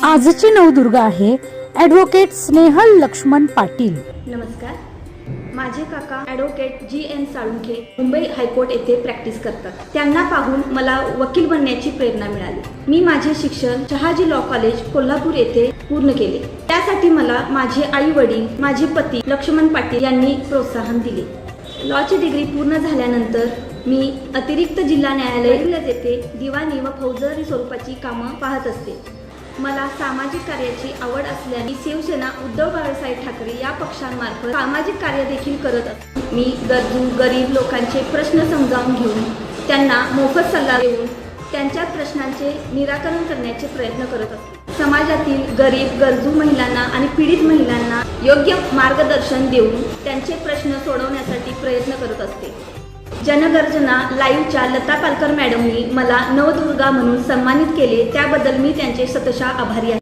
आजची नवदुर्गा आहे ॲडव्होकेट स्नेहल लक्ष्मण पाटील। नमस्कार, माझे काका advocate GN. Salunkhe Mumbai high court येथे प्रॅक्टिस करतात। त्यांना पाहून मला वकील बनण्याची प्रेरणा मिळाली। मी माझे शिक्षण शहाजी लॉ कॉलेज कोल्हापूर येथे पूर्ण केले। त्यासाठी मला माझे आई वडील, माझे पती लक्ष्मण पाटील यांनी प्रोत्साहन दिले। लॉची डिग्री पूर्ण झाल्यानंतर मी अतिरिक्त जिल्हा न्यायालय येथे दिवाणी व फौजदारी स्वरूपाची कामं पाहत असते। मला सामाजिक कार्याची आवड असल्याने शिवसेना उद्धव बाळासाहेब ठाकरे या पक्षांमार्फत सामाजिक कार्य देखील करत असते। मी गरजू गरीब लोकांचे प्रश्न समजावून घेऊन त्यांना मोफत सल्ला देऊन त्यांच्या प्रश्नांचे निराकरण करण्याचे प्रयत्न करत असते। समाजातील गरीब गरजू महिलांना आणि पीडित महिलांना योग्य मार्गदर्शन देऊन त्यांचे प्रश्न सोडवण्यासाठी प्रयत्न करत असते। जनगर्जना लाईव्हच्या लता पालकर मॅडमनी मला नवदुर्गा म्हणून सन्मानित केले, त्याबद्दल मी त्यांचे शतशः आभारी आहे।